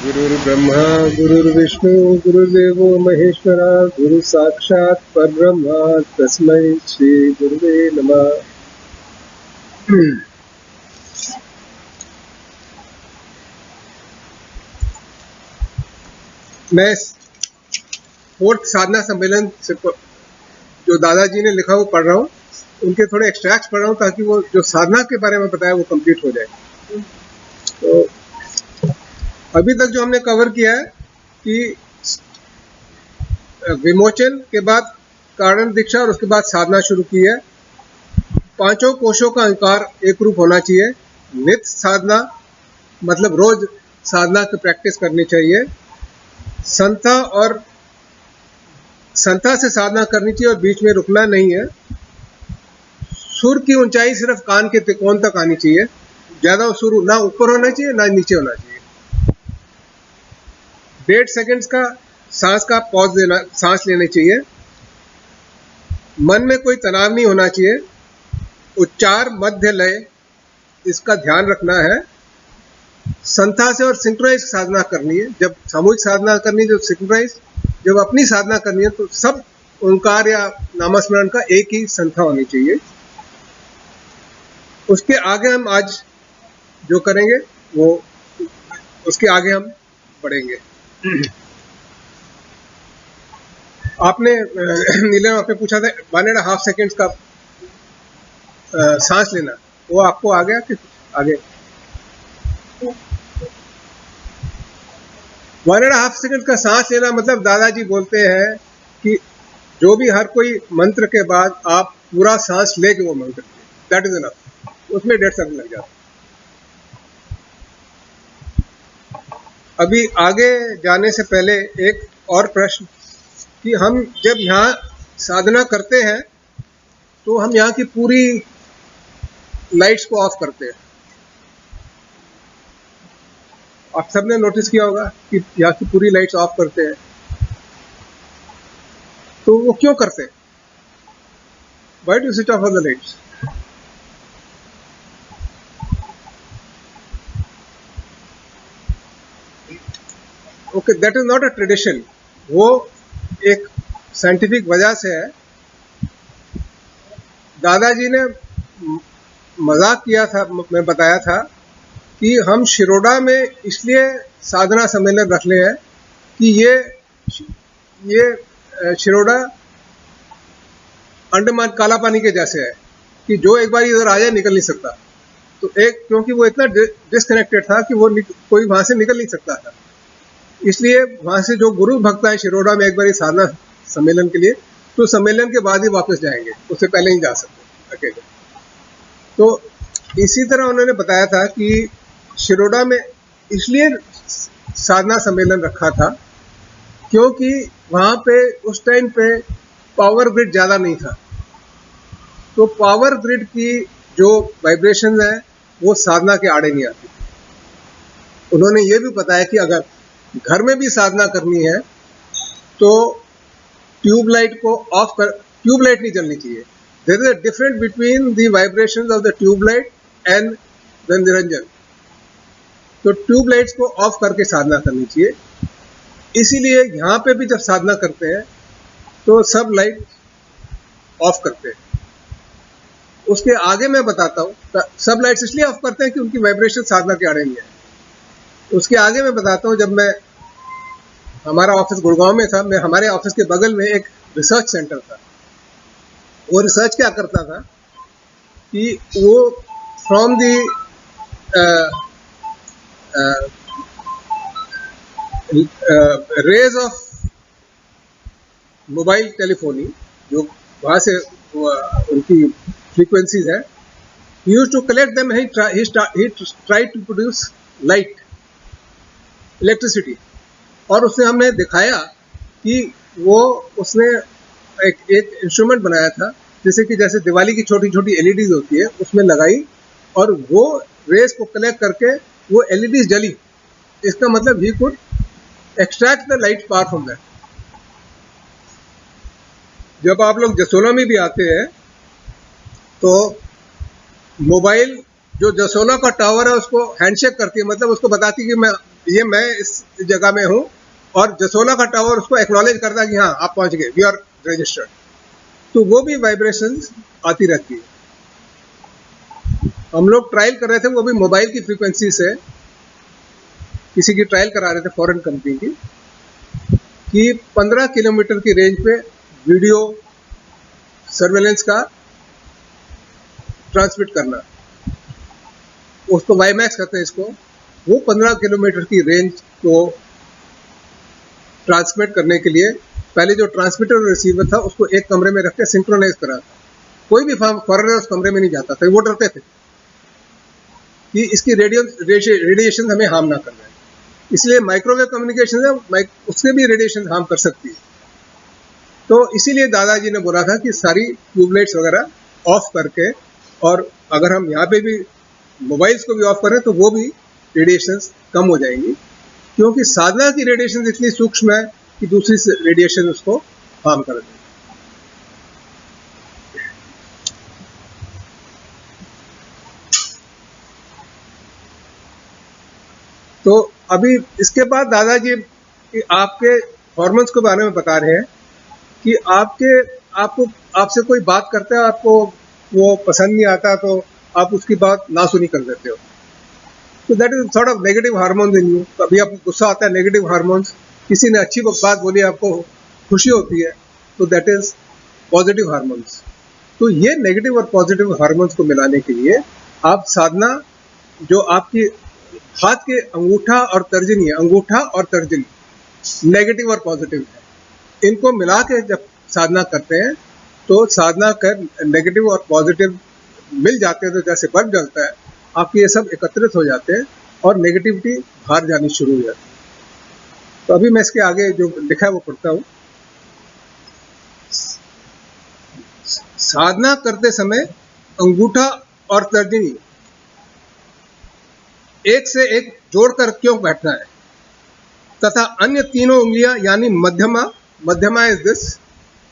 गुरुर्ब्रह्मा गुरुर्विष्णु गुरुदेवो महेश्वरा गुरु साक्षात परब्रह्म तस्मै श्री गुरुवे नमः। मैं फोर्थ साधना सम्मेलन से जो दादाजी ने लिखा वो पढ़ रहा हूँ, उनके थोड़े एक्सट्रैक्ट्स पढ़ रहा हूँ ताकि वो जो साधना के बारे में बताया वो कंप्लीट हो जाए। तो अभी तक जो हमने कवर किया है कि विमोचन के बाद कारण दीक्षा और उसके बाद साधना शुरू की है। पांचों कोशों का अहंकार एक रूप होना चाहिए। नित्य साधना मतलब रोज साधना की प्रैक्टिस करनी चाहिए। संता से साधना करनी चाहिए और बीच में रुकना नहीं है। सुर की ऊंचाई सिर्फ कान के त्रिकोण तक आनी चाहिए, ज्यादा सुर ना ऊपर होना चाहिए ना नीचे होना चाहिए। 1.5 सेकंड्स का सांस लेना चाहिए। मन में कोई तनाव नहीं होना चाहिए। उच्चार मध्य लय इसका ध्यान रखना है। संता से और सिंक्रोनाइज साधना करनी है। जब सामूहिक साधना करनी है, जब सिंक्रोनाइज, जब अपनी साधना करनी है तो सब ओंकार या नामस्मरण का एक ही संथा होनी चाहिए। उसके आगे हम आज जो करेंगे वो उसके आगे हम बढ़ेंगे। आपने नीलम आपने पूछा था 1.5 सेकेंड्स का सांस लेना, वो आपको आ गया कि आगे? 1.5 सेकेंड का सांस लेना मतलब दादाजी बोलते हैं कि जो भी हर कोई मंत्र के बाद आप पूरा सांस लेके वो मंत्र दैट इज इनफ। उसमें 1.5 सेकंड लग जाता। अभी आगे जाने से पहले एक और प्रश्न कि हम जब यहाँ साधना करते हैं तो हम यहाँ की पूरी लाइट्स को ऑफ करते हैं। आप सबने नोटिस किया होगा कि यहाँ की पूरी लाइट्स ऑफ करते हैं। तो वो क्यों करते हैं? Why do switch off all the lights? Okay, that is not a tradition. वो एक साइंटिफिक वजह से है। दादाजी ने मजाक किया था, मैं बताया था कि हम शिरोडा में इसलिए साधना सम्मेलन रख ले हैं कि ये शिरोडा अंडमान काला पानी के जैसे है कि जो एक बार इधर आ जाए निकल नहीं सकता। तो एक क्योंकि वो इतना डिस्कनेक्टेड था कि वो कोई वहां से निकल नहीं सकता था, इसलिए वहां से जो गुरु भक्त है शिरोडा में एक बार साधना सम्मेलन के लिए, तो सम्मेलन के बाद ही वापस जाएंगे, उससे पहले नहीं जा सकते अकेले। तो इसी तरह उन्होंने बताया था कि शिरोडा में इसलिए साधना सम्मेलन रखा था क्योंकि वहां पे उस टाइम पे पावर ग्रिड ज्यादा नहीं था। तो पावर ग्रिड की जो वाइब्रेशन है वो साधना के आड़े नहीं आती। उन्होंने ये भी बताया कि अगर घर में भी साधना करनी है तो ट्यूबलाइट को ऑफ कर, ट्यूबलाइट नहीं जलनी चाहिए। There is a difference between the vibrations of the tubelight and the निरंजन। तो ट्यूबलाइट्स को ऑफ करके साधना करनी चाहिए। इसीलिए यहाँ पे भी जब साधना करते हैं तो सब लाइट ऑफ करते हैं। उसके आगे मैं बताता हूँ सब लाइट्स इसलिए ऑफ करते हैं कि उनकी वाइब्रेशन साधना के आड़े नहीं है। उसके आगे मैं बताता हूँ, जब मैं हमारा ऑफिस गुड़गांव में था, मैं हमारे ऑफिस के बगल में एक रिसर्च सेंटर था। वो रिसर्च क्या करता था कि वो from the rays of mobile telephony, जो वहां से उनकी फ्रीक्वेंसीज है, he used to collect them. He tried to produce light, electricity. और उसने हमने दिखाया कि उसने एक इंस्ट्रूमेंट बनाया था, जैसे दिवाली की छोटी छोटी एलईडीज होती है उसमें लगाई और वो रेस को कलेक्ट करके वो एलईडीज जली। इसका मतलब he could extract the light power from that. जब आप लोग जसोला में भी आते हैं तो मोबाइल जो जसोला का टावर है उसको हैंडशेक करती है, मतलब उसको बताती है कि मैं ये मैं इस जगह में हूँ, और जसोला का टावर उसको एक्नॉलेज करता है कि हाँ आप पहुंच गए, वी आर रजिस्टर्ड। तो वो भी वाइब्रेशंस आती रहती है। हम लोग ट्रायल कर रहे थे, वो भी मोबाइल की फ्रीक्वेंसी से, किसी की ट्रायल करा रहे थे फॉरेन कंपनी की, कि 15 किलोमीटर की रेंज पे वीडियो सर्वेलेंस का ट्रांसमिट करना, उसको वाईमैक्स कहते हैं इसको। वो 15 किलोमीटर की रेंज को ट्रांसमिट करने के लिए पहले जो ट्रांसमीटर और रिसीवर था उसको एक कमरे में रख के सिंक्रोनाइज करा था। कोई भी फॉरेनर उस कमरे में नहीं जाता था, वो डरते थे कि इसकी रेडिएशन हमें हार्म ना कर रहे हैं। इसलिए माइक्रोवेव कम्युनिकेशन है, उससे भी रेडिएशन हार्म कर सकती है। तो इसीलिए दादाजी ने बोला था कि सारी ट्यूबलाइट्स वगैरह ऑफ करके, और अगर हम यहाँ पे भी मोबाइल्स को भी ऑफ करें तो वो भी रेडिएशंस कम हो जाएंगी, क्योंकि साधना की रेडिएशन इतनी सूक्ष्म है कि दूसरी रेडिएशन उसको हार्म कर देगी। तो अभी इसके बाद दादाजी आपके हॉर्मोन्स के बारे में बता रहे हैं कि आपसे कोई बात करता है, आपको वो पसंद नहीं आता तो आप उसकी बात ना सुनी कर देते हो। तो that is sort of negative hormones in you. कभी आपको गुस्सा आता है, नेगेटिव हार्मोन्स, किसी ने अच्छी बात बोली, आपको खुशी होती है, तो दैट इज पॉजिटिव हार्मोन्स। तो ये नेगेटिव और पॉजिटिव हार्मोन्स को मिलाने के लिए आप साधना, जो आपकी हाथ के अंगूठा और तर्जनी नेगेटिव और पॉजिटिव है, इनको मिला के जब साधना करते हैं तो साधना कर नेगेटिव और पॉजिटिव मिल जाते हैं, तो जैसे बल्ब जलता है, आपके ये सब एकत्रित हो जाते हैं और नेगेटिविटी बाहर जानी शुरू हो जाती है। तो अभी मैं इसके आगे जो लिखा है वो पढ़ता हूँ। साधना करते समय अंगूठा और तर्जनी एक से एक जोड़कर क्यों बैठना है, तथा अन्य तीनों उंगलियां यानी मध्यमा इज दिस,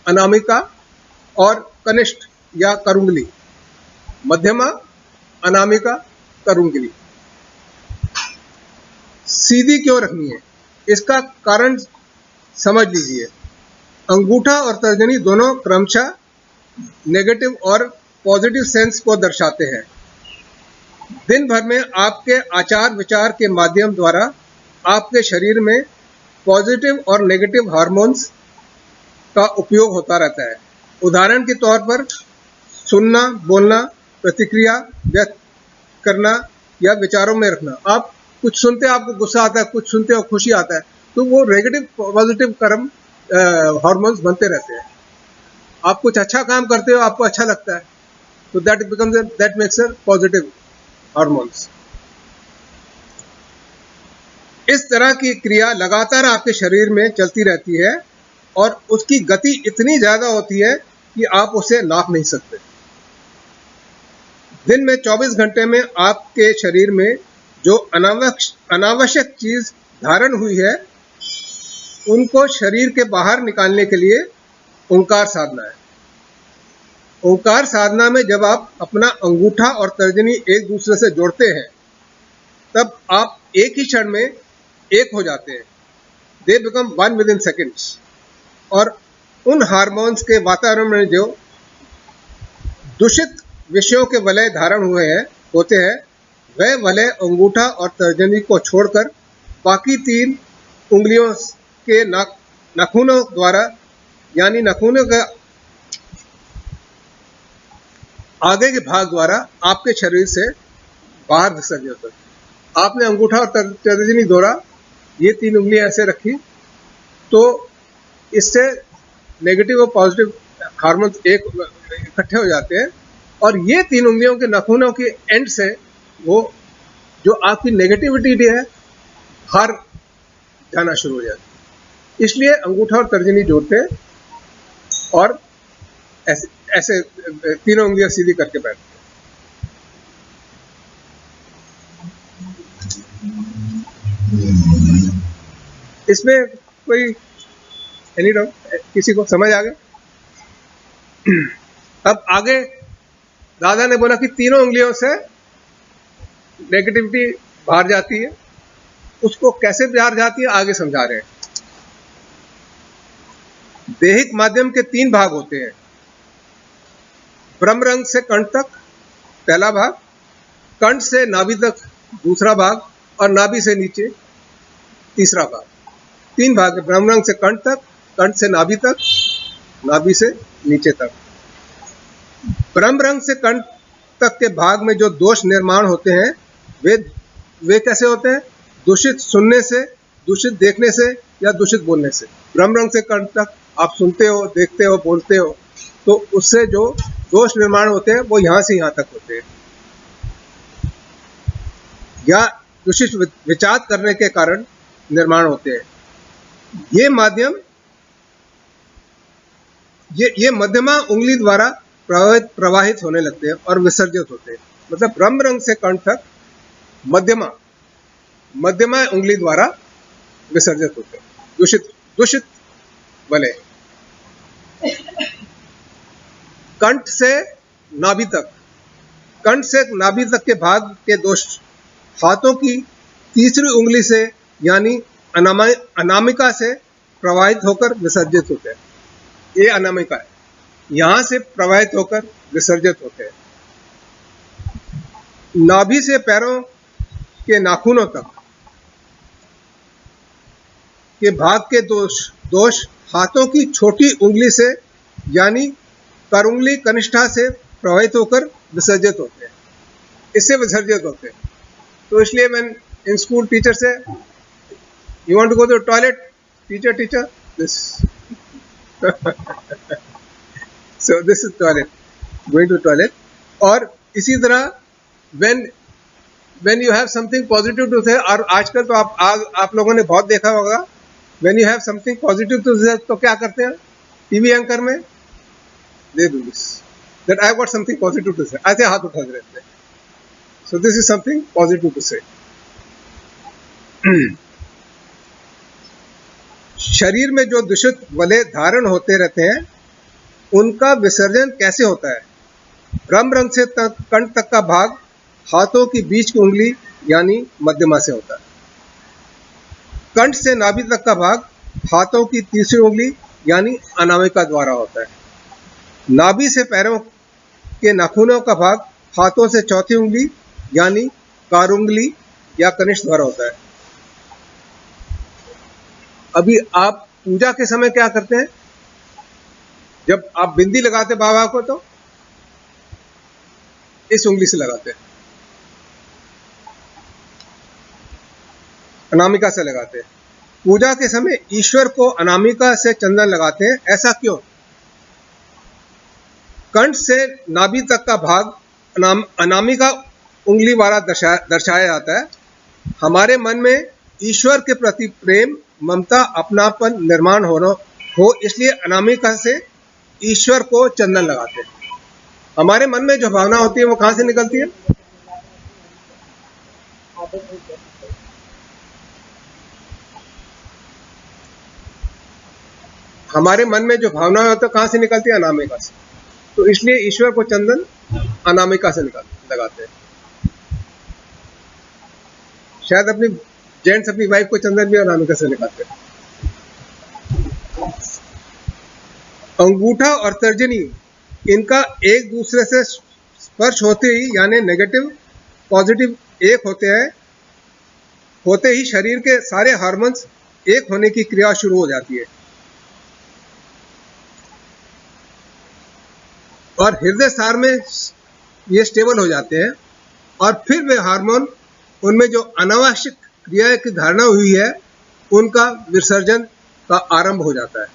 अनामिका और कनिष्ठ या करुंगली, मध्यमा, अनामिका, करुंगली सीधी क्यों रखनी है, इसका कारण समझ लीजिए। अंगूठा और तर्जनी दोनों क्रमशः नेगेटिव और पॉजिटिव सेंस को दर्शाते हैं। दिन भर में आपके आचार विचार के माध्यम द्वारा आपके शरीर में पॉजिटिव और नेगेटिव हार्मोन्स का उपयोग होता रहता है। उदाहरण के तौर पर सुनना, बोलना, प्रतिक्रिया व्यक्त करना या विचारों में रखना। आप कुछ सुनते आपको गुस्सा आता है, कुछ सुनते हो खुशी आता है, तो वो नेगेटिव पॉजिटिव कर्म हार्मोन्स बनते रहते हैं। आप कुछ अच्छा काम करते हो, आपको अच्छा लगता है, तो that makes a positive hormones. इस तरह की क्रिया लगातार आपके शरीर में चलती रहती है और उसकी गति इतनी ज्यादा होती है कि आप उसे नाप नहीं सकते। दिन में 24 घंटे में आपके शरीर में जो अनावश्यक चीज धारण हुई है, उनको शरीर के बाहर निकालने के लिए ओंकार साधना है। ओंकार साधना में जब आप अपना अंगूठा और तर्जनी एक दूसरे से जोड़ते हैं, तब आप एक ही क्षण में एक हो जाते हैं। They become one with in seconds. और उन हार्मोन्स के वातावरण में जो दूषित विषयों के वलय धारण होते हैं, वह वलय अंगूठा और तर्जनी को छोड़कर बाकी तीन उंगलियों के नाखूनों द्वारा, यानी नाखूनों के आगे के भाग द्वारा आपके शरीर से बाहर विसर्जित होता है। आपने अंगूठा और तर्जनी जोड़ा, ये तीन उंगलियां ऐसे रखी, तो इससे नेगेटिव और पॉजिटिव हार्मोन्स इकट्ठे हो जाते हैं, और ये तीन उंगलियों के नाखूनों के एंड से वो जो आपकी नेगेटिविटी है बाहर जाना शुरू हो जाती है। इसलिए अंगूठा और तर्जनी जोड़ते हैं और ऐसे तीनों उंगलियां सीधी करके बैठते हैं। इसमें कोई एनी डाउट, किसी को समझ आ गया? अब आगे दादा ने बोला कि तीनों उंगलियों से नेगेटिविटी बाहर जाती है, उसको कैसे बाहर जाती है आगे समझा रहे हैं। देहिक माध्यम के 3 भाग होते हैं। ब्रह्मरंध्र से कंठ तक पहला भाग, कंठ से नाभि तक दूसरा भाग, और नाभि से नीचे तीसरा भाग। 3 भाग है, ब्रह्मरंध्र से कंठ तक, कंठ से नाभि तक, नाभि से नीचे तक। ब्रह्मरंध्र से कंठ तक के भाग में जो दोष निर्माण होते हैं वे कैसे होते हैं? दूषित सुनने से, दूषित देखने से या दूषित बोलने से। ब्रह्मरंध्र से कंठ तक आप सुनते हो, देखते हो, बोलते हो, तो उससे जो दोष निर्माण होते हैं वो यहां से यहां तक होते हैं, या दूषित विचार करने के कारण निर्माण होते हैं। ये माध्यम ये मध्यमा उंगली द्वारा प्रवाहित होने लगते हैं और विसर्जित होते हैं। मतलब ब्रह्मरंध्र से कंठ तक मध्यमा उंगली द्वारा विसर्जित होते हैं, दूषित बने। कंठ से नाभि तक, कंठ से नाभि तक के भाग के दोष हाथों की तीसरी उंगली से यानी अनामिका से प्रवाहित होकर विसर्जित होते हैं। ये अनामिका है, यहां से प्रवाहित होकर विसर्जित होते हैं। नाभि से पैरों के नाखूनों तक के भाग के दोष हाथों की छोटी उंगली से यानी करुंगली कनिष्ठा से प्रवाहित होकर विसर्जित होते हैं, इससे विसर्जित होते हैं। तो इसलिए मैं इन स्कूल टीचर से, you want to go to toilet, teacher this so this is toilet, going to toilet. और इसी तरह when you have something positive to say, और आजकल तो आप लोगों ने बहुत देखा होगा, when you have something positive to say तो क्या करते हैं टीवी एंकर में, they do this, that I have got something positive to say, ऐसे हाथ उठा देते हैं। So this is something positive to say. शरीर में जो दूषित वलय धारण होते रहते हैं उनका विसर्जन कैसे होता है? ब्रह्मरंध्र से कंठ तक का भाग हाथों की बीच की उंगली यानी मध्यमा से होता है। कंठ से नाभि तक का भाग हाथों की तीसरी उंगली यानी अनामिका द्वारा होता है। नाभि से पैरों के नाखूनों का भाग हाथों से चौथी उंगली यानी कारुंगली या कनिष्ठ द्वारा होता है। अभी आप पूजा के समय क्या करते हैं? जब आप बिंदी लगाते बाबा को तो इस उंगली से लगाते हैं, अनामिका से लगाते हैं। पूजा के समय ईश्वर को अनामिका से चंदन लगाते हैं, ऐसा क्यों? कंठ से नाभि तक का भाग अनामिका उंगली द्वारा दर्शाया जाता है। हमारे मन में ईश्वर के प्रति प्रेम, ममता, अपनापन निर्माण हो, इसलिए अनामिका से ईश्वर को चंदन लगाते हैं। हमारे मन में जो भावना होती है वो कहां से निकलती है? हमारे मन में जो भावना होती है कहां से निकलती है? अनामिका से। तो इसलिए ईश्वर को चंदन अनामिका से लगाते हैं। शायद अपनी जेंट्स अपनी वाइफ को चंदन भी अनामिका से लगाते हैं। अंगूठा और तर्जनी, इनका एक दूसरे से स्पर्श होते ही यानी नेगेटिव पॉजिटिव एक होते ही शरीर के सारे हार्मोन्स एक होने की क्रिया शुरू हो जाती है और हृदय सार में ये स्टेबल हो जाते हैं और फिर वे हार्मोन उनमें जो अनावश्यक क्रिया की धारणा हुई है उनका विसर्जन का आरंभ हो जाता है।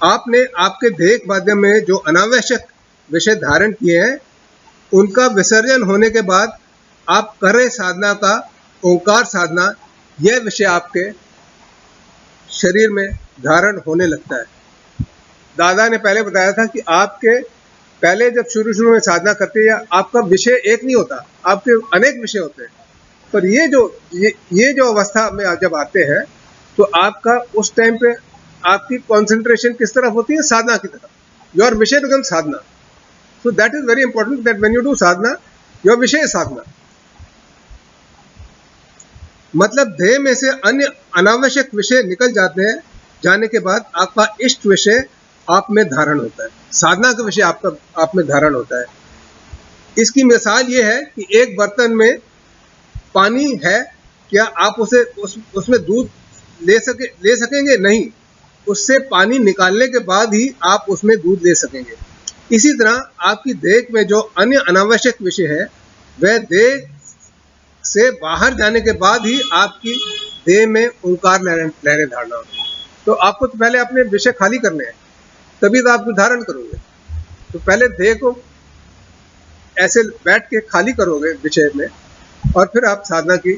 आपने आपके देह माध्यम में जो अनावश्यक विषय धारण किए हैं उनका विसर्जन होने के बाद आप कर रहे साधना का ओंकार साधना, यह विषय आपके शरीर में धारण होने लगता है। दादा ने पहले बताया था कि आपके पहले जब शुरू में साधना करते हैं आपका विषय एक नहीं होता, आपके अनेक विषय होते हैं। पर ये जो अवस्था में जब आते हैं तो आपका उस टाइम पे आपकी कंसंट्रेशन किस तरफ होती है? साधना की तरफ। योर विषय become Sadhana. So that is very important that when you do Sadhana your विषय इज साधना। मतलब देह में से अन्य अनावश्यक विषय निकल जाते हैं, जाने के बाद आपका इष्ट विषय आप में धारण होता है, साधना का विषय आपका आप में धारण होता है। इसकी मिसाल ये है कि एक बर्तन में पानी है, क्या आप उसमें दूध ले सकेंगे? नहीं, उससे पानी निकालने के बाद ही आप उसमें दूध ले सकेंगे। इसी तरह आपकी देह में जो अन्य अनावश्यक विषय है, वह देह से बाहर जाने के बाद ही आपकी देह में ओंकार लहरें धारणा होगी। तो आपको तो पहले अपने विषय खाली करने हैं, तभी तो आप धारण करोगे। तो पहले देह को ऐसे बैठ के खाली करोगे विषय में, और फिर आप साधना की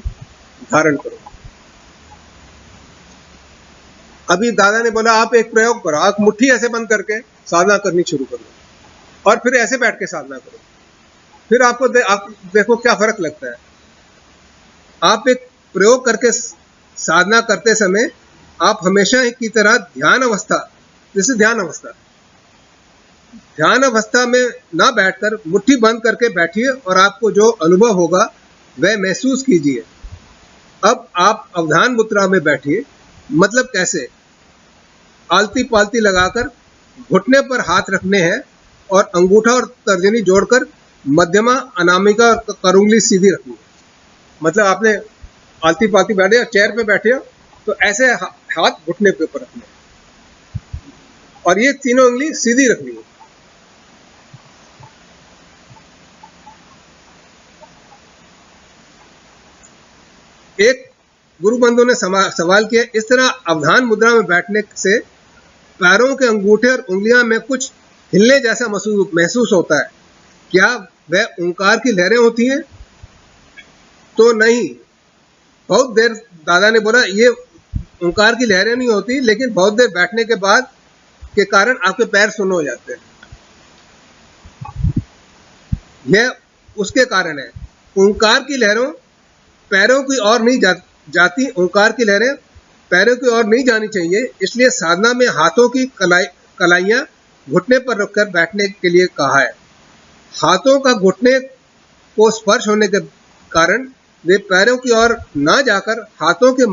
धारण करोगे। अभी दादा ने बोला आप एक प्रयोग करो, आप मुट्ठी ऐसे बंद करके साधना करनी शुरू करो और फिर ऐसे बैठ के साधना करो, फिर आप देखो क्या फर्क लगता है। आप एक प्रयोग करके साधना करते समय आप हमेशा की तरह ध्यान अवस्था, जैसे ध्यान अवस्था में ना बैठकर मुट्ठी बंद करके बैठिए और आपको जो अनुभव होगा वह महसूस कीजिए। अब आप अवधान मुद्रा में बैठिए, मतलब कैसे? आलती पालती लगाकर घुटने पर हाथ रखने हैं और अंगूठा और तर्जनी जोड़कर मध्यमा, अनामिका और करूंगली सीधी रखनी है। मतलब आपने आलती पालती बैठे, चेयर पे बैठे हो तो ऐसे हाथ घुटने के ऊपर रखने हैं और ये तीनों उंगली सीधी रखनी है। एक गुरु बंधु ने सवाल किया, इस तरह अवधान मुद्रा में बैठने से पैरों के अंगूठे और उंगलियां में कुछ हिलने जैसा महसूस होता है, क्या वह ओंकार की लहरें होती हैं? तो नहीं, बहुत देर दादा ने बोला ये ओंकार की लहरें नहीं होती, लेकिन बहुत देर बैठने के बाद के कारण आपके पैर सुन्न हो जाते हैं, यह उसके कारण है। ओंकार की लहरों पैरों की ओर नहीं जाती, ओंकार की लहरें पैरों की ओर नहीं जानी चाहिए। इसलिए साधना में हाथों की कलाइयां घुटने पर रखकर बैठने के लिए कहा है। हाथों का घुटने को स्पर्श होने के कारण वे पैरों की ओर ना जाकर हाथों के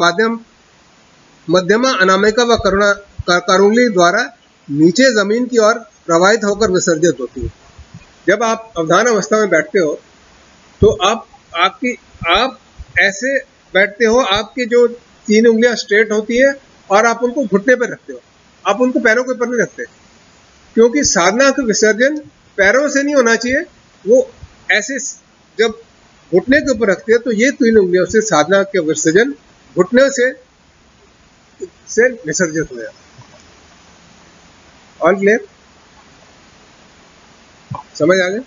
मध्यमा, अनामिका व करूंगली द्वारा नीचे जमीन की ओर प्रवाहित होकर विसर्जित होती है। जब आप अवधान अवस्था में बैठते हो तो आप ऐसे बैठते हो, आपकी जो तीन उंगलियां स्ट्रेट होती है और आप उनको घुटने पर रखते हो, आप उनको पैरों के ऊपर नहीं रखते, क्योंकि साधना का विसर्जन पैरों से नहीं होना चाहिए। वो ऐसे जब घुटने के ऊपर रखते हैं तो ये तीन उंगलियों से साधना के विसर्जन घुटने से विसर्जित हो जाता। All clear? समझ आ गया?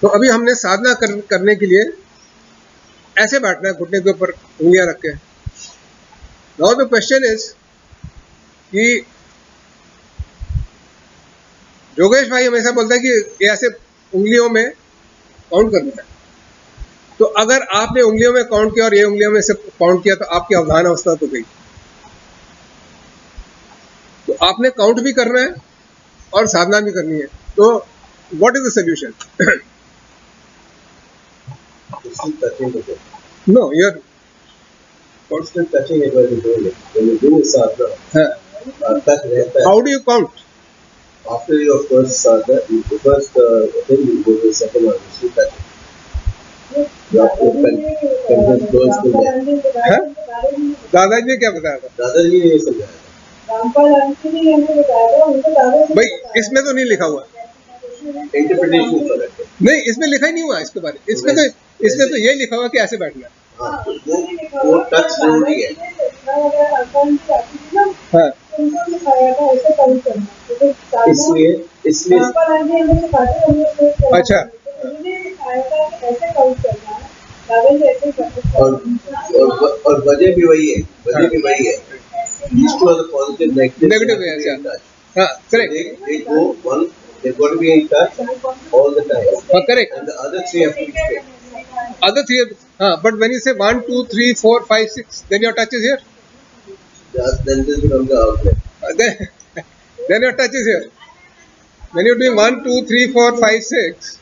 तो अभी हमने साधना करने के लिए ऐसे बैठना है, घुटने के ऊपर उंगलियां रख के। नाउ द क्वेश्चन इज कि योगेश भाई हमेशा बोलता है कि ऐसे उंगलियों में काउंट करना है। तो अगर आपने उंगलियों में काउंट किया और ये उंगलियों में से काउंट किया तो आपकी अवधान अवस्था तो गई। तो आपने काउंट भी करना है और साधना भी करनी है। तो what is the solution? No, you're constant touching it while you're doing it. When you do sadhana, touch रहता है. How do you count? After your first sadhana, the first thing you go to the second one, you still touch it. You have to convince girls to that. दादाजी ने क्या बताया था? दादाजी ने ये समझाया था. भाई इसमें तो नहीं लिखा हुआ। Interpretation फर्क है. नहीं, इसमें लिखा ही नहीं हुआ इसके बारे में। इसमें तो ये लिखा हुआ कि ऐसे बैठना है। हाँ, वो टच जरूरी है। हाँ, इसलिए अच्छा, और वजह भी वही है, These two are the positive, negative है। अच्छा, हाँ, correct. They've got to be in touch all the time. Correct. And the other three have to be straight. Other three, but when you say 1, 2, 3, 4, 5, 6, then your touch is here. Then this becomes the outlet. Then your touch is here. When you're doing 1, 2, 3, 4, 5, 6,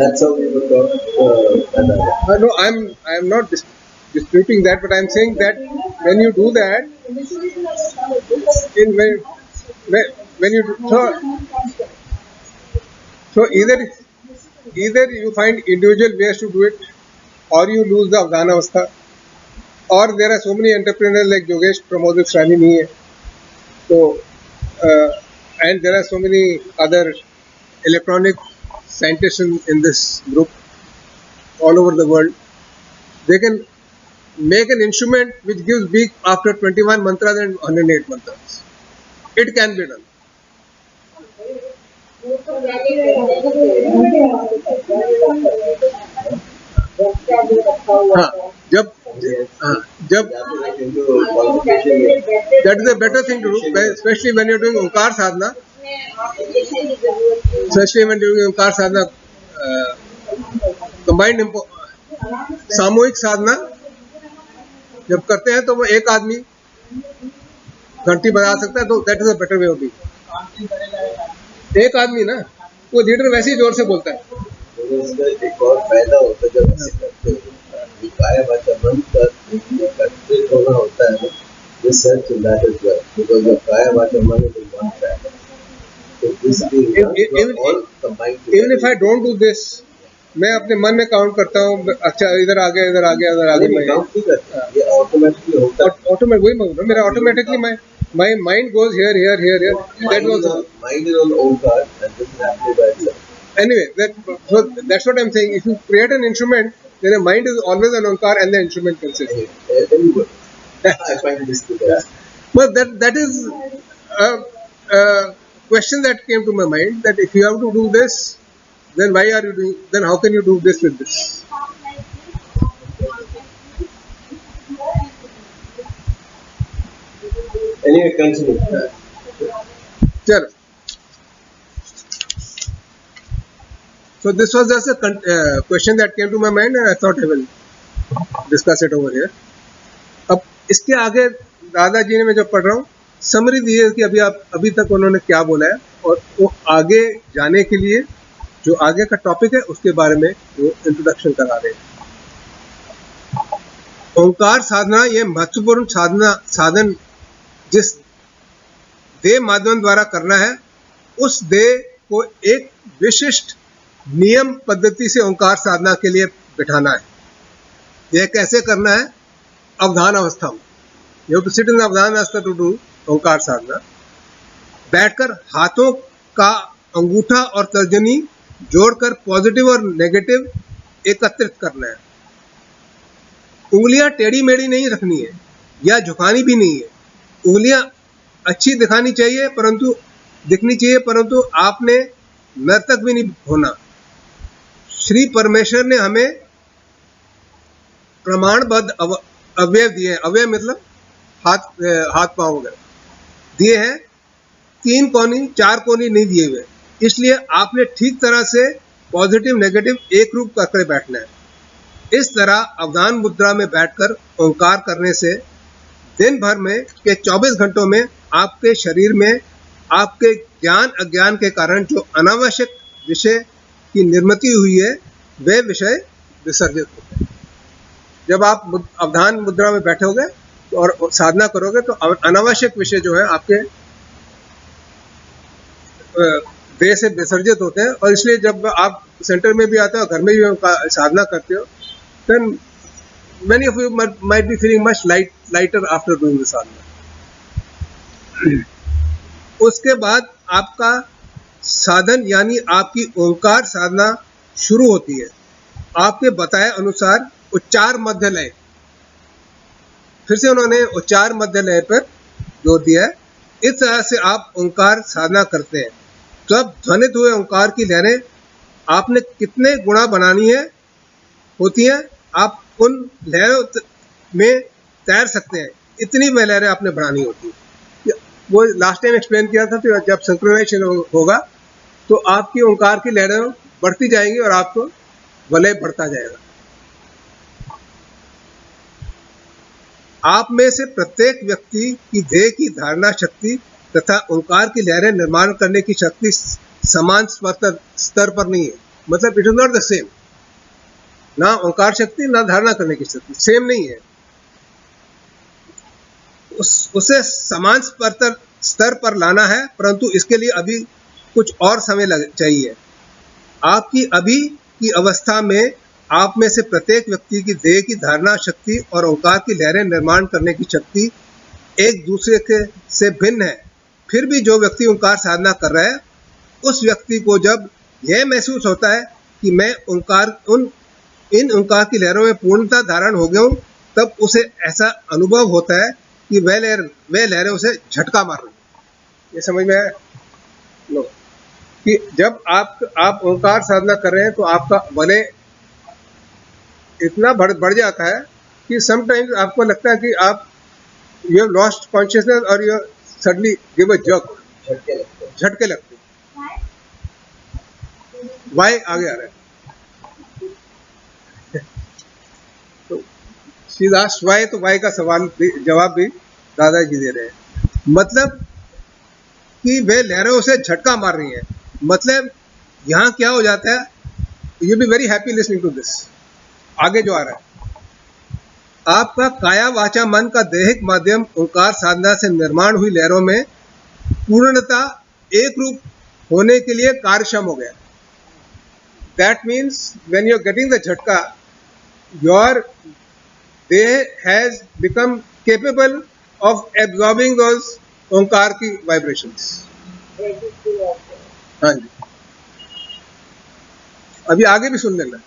That's how we were taught. No, I am not disputing that, but I am saying that when you do that, in when you do, so either you find individual ways to do it, or you lose the Avdhan Avastha, or there are so many entrepreneurs like Yogesh Pramod Srani nahi hai. So and there are so many other electronic scientists in this group all over the world. They can make an instrument which gives beat after 21 mantras and 108 mantras. It can be done. हाँ, जब that is a better thing to do, especially when you are doing Onkar sadhana. Especially when doing Onkar sadhana, combined सामूहिक साधना जब करते हैं तो वो एक आदमी घंटी बजा सकता है, तो that is a better way of doing. एक आदमी ना, वो लीडर वैसे ही जोर से बोलता है. एक और फायदा होता है जब ऐसे करते हो, काया वाचा मन का कंट्रोल होना होता है. Research in that as well, because the kaya vacha man is one track. So this is all combined. Even if I don't do this, मैं अपने मन में काउंट करता हूँ, अच्छा इधर आ गया, इधर आ गया, इधर आ गया. मैं काउंट नहीं करता, ये ऑटोमेटिकली होता है. ऑटोमेटिक वही बोल रहा हूँ, मेरा automatically my mind goes here. That was mind is on Omkar and this is happening by itself. Anyway, so that's what I'm saying. If you create an instrument, then the mind is always on Omkar and the instrument consists. I find this to be. But that is a question that came to my mind, that if you have to do this, then why are you doing? Then how can you do this with this? Anyway, continue. Sure. So this was just a question that came to my mind, and I thought I will discuss it over here. अब इसके आगे दादाजी ने, मैं जब पढ़ रहा हूँ, समरी दी है कि अभी तक उन्होंने क्या बोला है, और वो आगे जाने के लिए जो आगे का टॉपिक है उसके बारे में वो इंट्रोडक्शन करा रहे हैं. ओंकार साधना ये महत्वपूर्ण साधन जिस देह माध्यम द्वारा करना है, उस देह को एक विशिष्ट नियम पद्धति से ओंकार साधना के लिए बिठाना है. यह कैसे करना है? अवधान अवस्था में. You have to sit in avadhan avastha to do ओंकार साधना. बैठकर हाथों का अंगूठा और तर्जनी जोड़कर पॉजिटिव और नेगेटिव एकत्रित करना है. उंगलियां टेढ़ी मेढ़ी नहीं रखनी है या झुकानी भी नहीं है. उंगलियां अच्छी दिखनी चाहिए, परंतु आपने नर्तक भी नहीं होना. श्री परमेश्वर ने हमें प्रमाणबद्ध अवयव दिए. अवयव मतलब हाथ पांव वगैरह दिए हैं. 3 कोनी 4 कोनी नहीं दिए हुए. इसलिए आपने ठीक तरह से पॉजिटिव नेगेटिव एक रूप करके बैठना है. इस तरह अवधान मुद्रा में बैठकर ओंकार करने से दिन भर में के 24 घंटों में आपके शरीर में आपके ज्ञान अज्ञान के कारण जो अनावश्यक विषय की निर्मित हुई है, वे विषय विसर्जित होते हैं. जब आप अवधान मुद्रा में बैठोगे और साधना करोगे तो अनावश्यक विषय जो है आपके देह से विसर्जित होते हैं. और इसलिए जब आप सेंटर में भी आते हो, घर में भी साधना करते हो, then many of you might be feeling much lighter after doing the sadhana. उसके बाद आपका साधन यानी आपकी ओंकार साधना शुरू होती है. आपके बताए अनुसार उच्चार मध्य लय, फिर से उन्होंने उच्चार मध्य लय पर जोर दिया है. इस तरह से आप ओंकार साधना करते हैं. जब ध्वनित हुए ओंकार की लहरें आपने कितने गुणा बनानी होती हैं, आप उन लहरों में तैर सकते हैं. इतनी वह लहरें आपने बढ़ानी होती है. वो लास्ट टाइम एक्सप्लेन किया था. तो जब सिंक्रोनाइजेशन होगा तो आपकी ओंकार की लहरें बढ़ती जाएंगी और आपको वलय बढ़ता जाएगा. आप में से प्रत्येक व्यक्ति की देह की धारणा शक्ति तथा ओंकार की लहरें निर्माण करने की शक्ति समान स्तर पर नहीं है. मतलब it is not the same, ना ओंकार शक्ति ना धारणा करने की शक्ति सेम नहीं है। उसे समान स्तर पर लाना है, परंतु इसके लिए अभी कुछ और समय चाहिए। आपकी अभी की अवस्था में आप में से प्रत्येक व्यक्ति की देह की धारणा शक्ति और ओंकार की लहरें निर्माण करने की शक्ति एक दूसरे के से भिन्न है। फिर भी जो व्यक्ति ओंकार साधना कर रहा है, उस व्यक्ति को जब यह महसूस होता है कि मैं इन ओंकार की लहरों में पूर्णतः धारण हो गया हूँ, तब उसे ऐसा अनुभव होता है कि वह लहरें उसे झटका मार रही है। ये समझ में आया? लो, कि जब आप ओंकार साधना कर रहे हैं तो आपका भले इतना बढ़ जाता है कि समटाइम्स आपको लगता है कि आप यू हैव लॉस्ट कॉन्शियसनेस और you suddenly give a jerk, झटके लगते। वाई आगे आ रहा है। तो सीधा वाई, तो वाई का जवाब भी दादाजी दे रहे हैं। मतलब कि वे लहरें उसे झटका मार रही हैं। मतलब यहां क्या हो जाता है, you be very happy listening to this. आगे जो आ रहा है, आपका काया वाचा मन का दैहिक माध्यम ओंकार साधना से निर्माण हुई लहरों में पूर्णता एक रूप होने के लिए कार्यक्षम हो गया। That means when you are getting the jhatka, your deh has become capable of absorbing those Omkar की वाइब्रेशंस। हाँ जी, अभी आगे भी सुन लेना।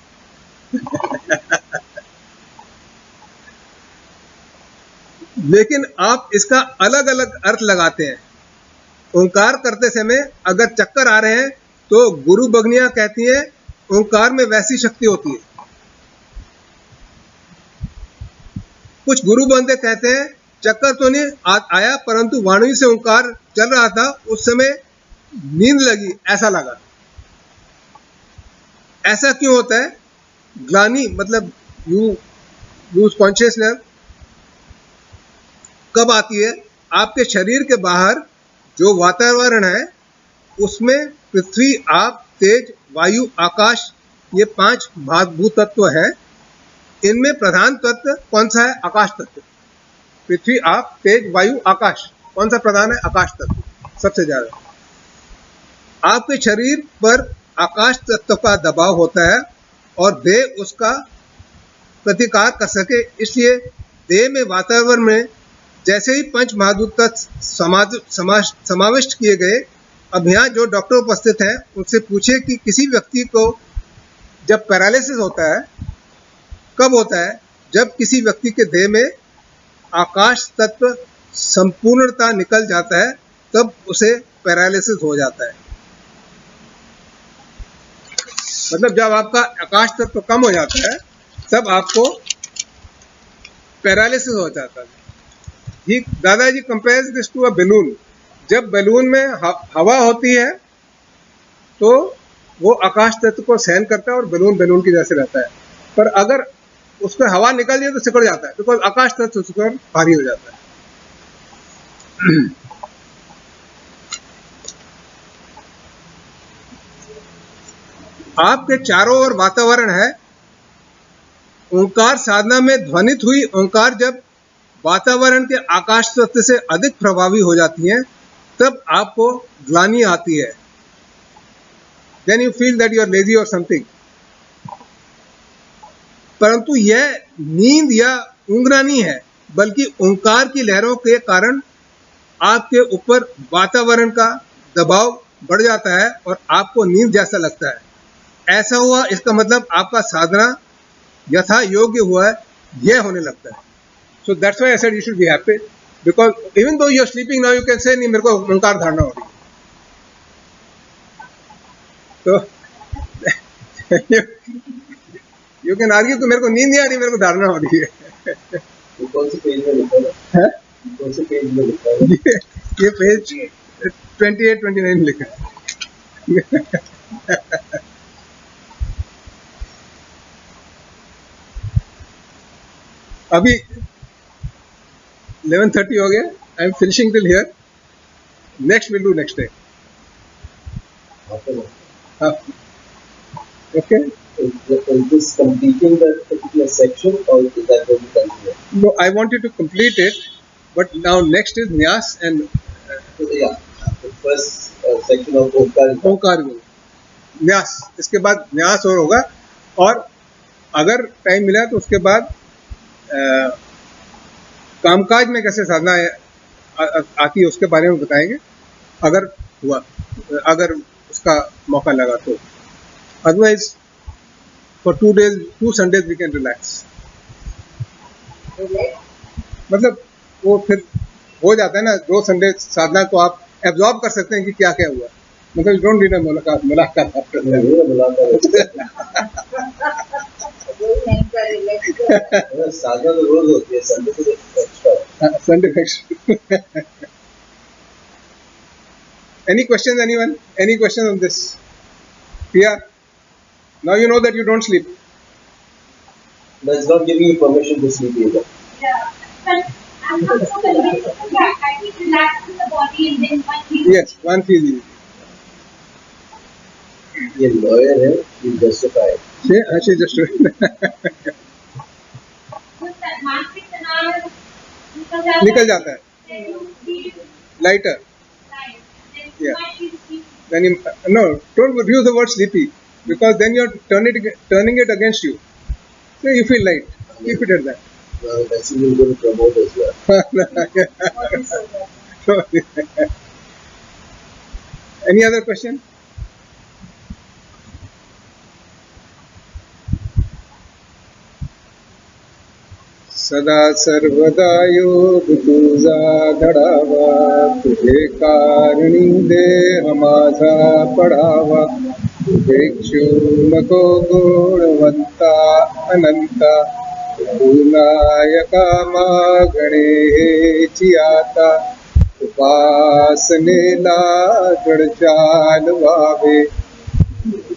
लेकिन आप इसका अलग अलग अर्थ लगाते हैं। ओंकार करते समय अगर चक्कर आ रहे हैं तो गुरु बगनिया कहती है ओंकार में वैसी शक्ति होती है। कुछ गुरु बंदे कहते हैं चक्कर तो नहीं आया, परंतु वाणी से ओंकार चल रहा था, उस समय नींद लगी, ऐसा लगा। ऐसा क्यों होता है? ग्लानि मतलब यू लूज कॉन्शियसनेस कब आती है? आपके शरीर के बाहर जो वातावरण है उसमें पृथ्वी, आप, तेज, वायु, आकाश, ये 5 भूत तत्व है। इनमें प्रधान तत्व कौन सा है? आकाश तत्व। पृथ्वी, आप, तेज, वायु, आकाश, कौन सा प्रधान है? आकाश तत्व सबसे ज्यादा। आपके शरीर पर आकाश तत्व का दबाव होता है और देह उसका प्रतिकार कर सके, इसलिए देह में वातावरण में जैसे ही 5 महाभूत तत्व समाविष्ट किए गए। अब यहाँ जो डॉक्टर उपस्थित हैं उनसे पूछे कि किसी व्यक्ति को जब पैरालिसिस होता है कब होता है? जब किसी व्यक्ति के देह में आकाश तत्व संपूर्णता निकल जाता है, तब उसे पैरालिसिस हो जाता है। मतलब जब आपका आकाश तत्व कम हो जाता है तब आपको पैरालिसिस हो जाता है। दादाजी compares this to a balloon. जब बैलून में हवा होती है तो वो आकाश तत्व को सहन करता है और बैलून की जैसे रहता है, पर अगर उसमें हवा निकल जाए तो सिकुड़ जाता है, बिकॉज आकाश तत्व उसको भारी हो जाता है। आपके चारों ओर वातावरण है। ओंकार साधना में ध्वनित हुई ओंकार जब वातावरण के आकाश तत्व से अधिक प्रभावी हो जाती है, तब आपको ग्लानि आती है। Then you feel that you are lazy और समथिंग। परंतु यह नींद या ऊँघना नहीं है, बल्कि ओंकार की लहरों के कारण आपके ऊपर वातावरण का दबाव बढ़ जाता है और आपको नींद जैसा लगता है। ऐसा हुआ, इसका मतलब आपका साधना यथा योग्य हुआ है, यह होने लगता है। So that's why I said you should be happy, because even though you're sleeping now, you can say नहीं, मेरे को ओंकार धारणा हो रही है। तो you can argue कि मेरे को नींद नहीं आ रही, मेरे को धारणा हो रही है। कौन से पेज में लिखा है? कौन से पेज में लिखा है? ये पेज 28-29 लिखा है। अभी 11:30 हो गया। I am finishing till here. Next will do next day. Okay. Is this completing that particular section or is that going to continue? No, I want you to complete it, but now next is Nyas and So, yeah, the first section of Omkar. ओंकार गुरु, न्यास, इसके बाद न्यास और होगा, और अगर time मिला तो उसके बाद कामकाज में कैसे साधना आती है उसके बारे में बताएंगे, अगर हुआ, अगर उसका मौका लगा तो. Otherwise for 2 days 2 Sundays we can relax. मतलब वो फिर हो जाता है ना, 2 संडे साधना को आप एब्जॉर्ब कर सकते हैं कि क्या क्या हुआ. मतलब डोंट नीड मुलाकात आपके साधना तो रोज होती है, संडे को extra. Sunday Any questions, anyone? Any questions on this? Yeah. Now you know that you don't sleep. But it's not giving you permission to sleep either. Yeah, but I'm not so convinced. Yeah, I think relaxing the body and then one feels. Yes, one feels easy. ये lawyer है, he justified. She just Just that मानसिक तनाव निकल जाता है. Then you feel Lighter. light. Then Yeah. you might feel sleepy. Then you, no, don't use the word sleepy, because then you're turning it against you. So you feel light. Keep it at that. Now the message is going to promote as well. Any other question? सदा सर्वदा योग तुझा घडावा, तुझे कारणी देह माझा पडावा, तुझे नको गुणवंता अनंता, नायका मागणे हेची आता, उपासनेला जड चालवावे,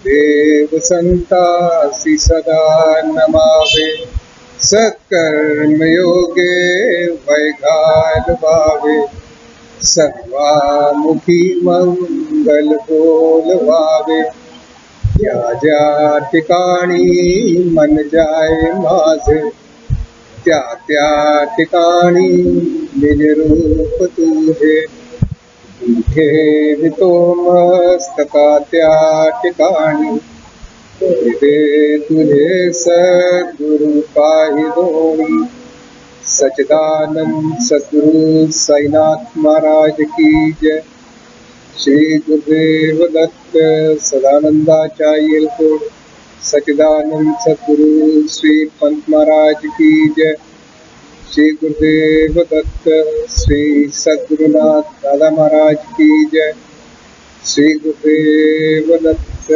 देव संतासी सदा नमावे, सत्कर्म योगे वैघाल भावे, सर्वामुखी मंगल बोलवावे, ज्या ज्या ठिकाणी मन जाय माझे, त्या त्या ठिकाणी निज रूप तुझे, ठेवितो मस्तका त्या ठिकाणी, दे तुझे सद्गुरु पाहि दोणी. सच्चिदानंद सद्गुरु साईनाथ महाराज की जय. श्री गुरुदेव दत्त सदानंदाचार्य को, सच्चिदानंद सद्गुरु श्री पंत महाराज की जय. श्री गुरुदेव दत्त श्री सद्गुरुनाथ दादा महाराज की जय. श्री गुरुदेव दत्त.